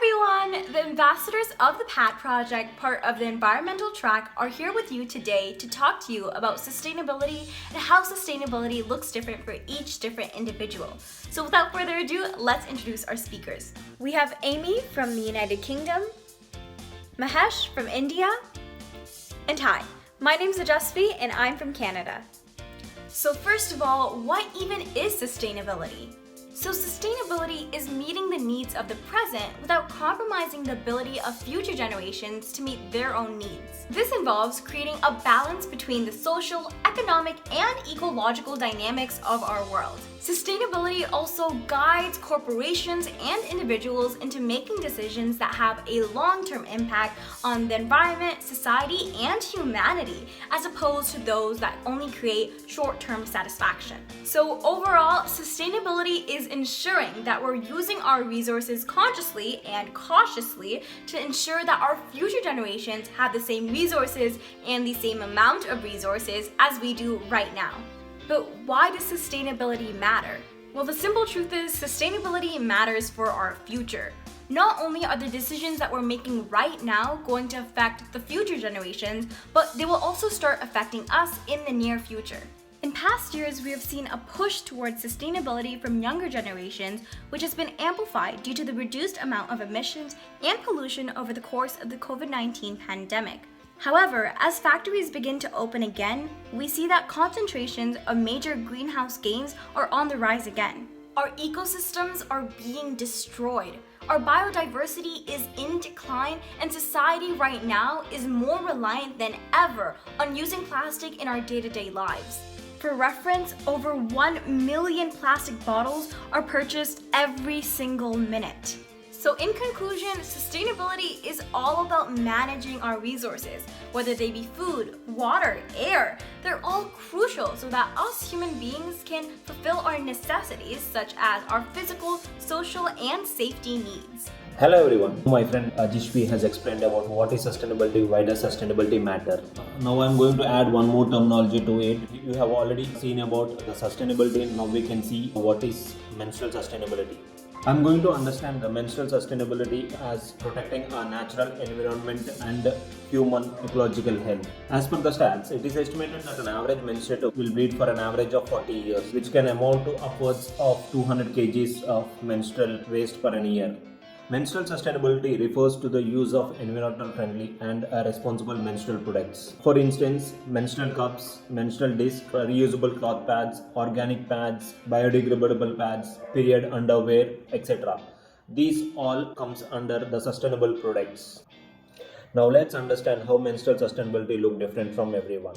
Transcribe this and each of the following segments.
everyone! The ambassadors of the PAT project, part of the environmental track, are here with you today to talk to you about sustainability and how sustainability looks different for each different individual. So without further ado, let's introduce our speakers. We have Amy from the United Kingdom, Mahesh from India, and hi, my name's Ajaswi and I'm from Canada. So first of all, what even is sustainability? So sustainability is meeting the needs of the present without compromising the ability of future generations to meet their own needs. This involves creating a balance between the social, economic, and ecological dynamics of our world. Sustainability also guides corporations and individuals into making decisions that have a long-term impact on the environment, society, and humanity, as opposed to those that only create short-term satisfaction. So overall, sustainability is ensuring that we're using our resources consciously and cautiously to ensure that our future generations have the same resources and the same amount of resources as we do right now. But why does sustainability matter? Well, the simple truth is sustainability matters for our future. Not only are the decisions that we're making right now going to affect the future generations, but they will also start affecting us in the near future. In past years, we have seen a push towards sustainability from younger generations, which has been amplified due to the reduced amount of emissions and pollution over the course of the COVID-19 pandemic. However, as factories begin to open again, we see that concentrations of major greenhouse gases are on the rise again. Our ecosystems are being destroyed. Our biodiversity is in decline, and society right now is more reliant than ever on using plastic in our day-to-day lives. For reference, over 1 million plastic bottles are purchased every single minute. So in conclusion, sustainability is all about managing our resources, whether they be food, water, air. They're all crucial so that us human beings can fulfill our necessities such as our physical, social, and safety needs. Hello everyone, my friend Ajaswi has explained about what is sustainability, why does sustainability matter. Now I'm going to add one more terminology to it. You have already seen about the sustainability, now we can see what is menstrual sustainability. I'm going to understand the menstrual sustainability as protecting our natural environment and human ecological health. As per the stats, it is estimated that an average menstruator will bleed for an average of 40 years, which can amount to upwards of 200 kgs of menstrual waste per year. Menstrual sustainability refers to the use of environmental friendly and responsible menstrual products. For instance, menstrual cups, menstrual discs, reusable cloth pads, organic pads, biodegradable pads, period underwear, etc. These all comes under the sustainable products. Now let's understand how menstrual sustainability look different from everyone.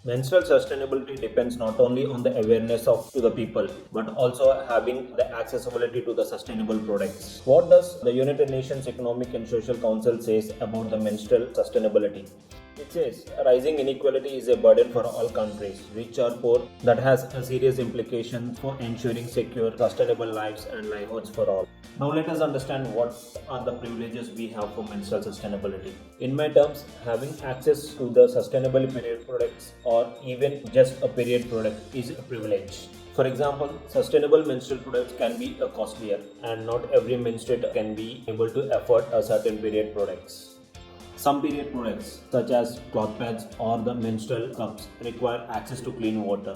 Menstrual sustainability depends not only on the awareness to the people, but also having the accessibility to the sustainable products. What does the United Nations Economic and Social Council says about the menstrual sustainability? It says, rising inequality is a burden for all countries, rich or poor, that has a serious implication for ensuring secure, sustainable lives and livelihoods for all. Now let us understand what are the privileges we have for menstrual sustainability. In my terms, having access to the sustainable period products or even just a period product is a privilege. For example, sustainable menstrual products can be costlier and not every menstruator can be able to afford a certain period products. Some period products such as cloth pads or the menstrual cups require access to clean water.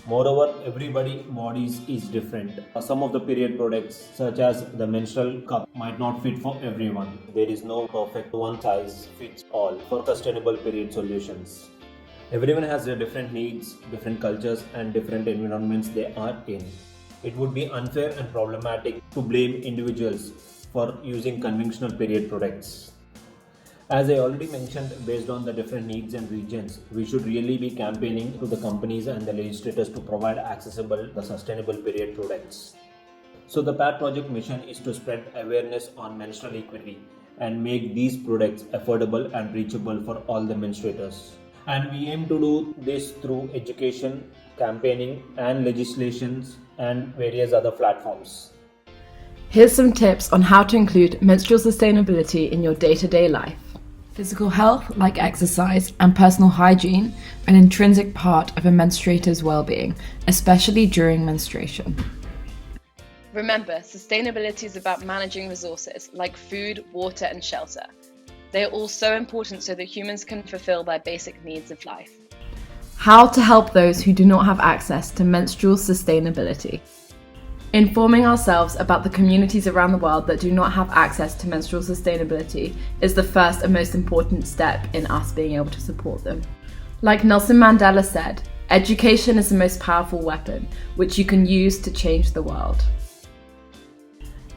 Moreover, everybody's bodies is different. Some of the period products such as the menstrual cup might not fit for everyone. There is no perfect one size fits all for sustainable period solutions. Everyone has their different needs, different cultures and different environments they are in. It would be unfair and problematic to blame individuals for using conventional period products. As I already mentioned, based on the different needs and regions, we should really be campaigning to the companies and the legislators to provide accessible, sustainable period products. So the PAT project mission is to spread awareness on menstrual equity and make these products affordable and reachable for all the menstruators. And we aim to do this through education, campaigning and legislations and various other platforms. Here's some tips on how to include menstrual sustainability in your day-to-day life. Physical health, like exercise, and personal hygiene are an intrinsic part of a menstruator's well-being, especially during menstruation. Remember, sustainability is about managing resources like food, water, and shelter. They are all so important so that humans can fulfill their basic needs of life. How to help those who do not have access to menstrual sustainability. Informing ourselves about the communities around the world that do not have access to menstrual sustainability is the first and most important step in us being able to support them. Like Nelson Mandela said, education is the most powerful weapon, which you can use to change the world.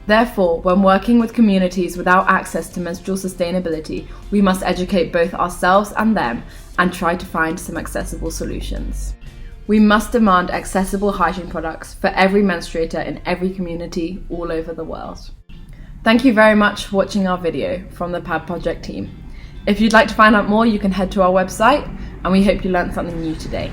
Therefore, when working with communities without access to menstrual sustainability, we must educate both ourselves and them and try to find some accessible solutions. We must demand accessible hygiene products for every menstruator in every community all over the world. Thank you very much for watching our video from the PAD Project team. If you'd like to find out more, you can head to our website, and we hope you learned something new today.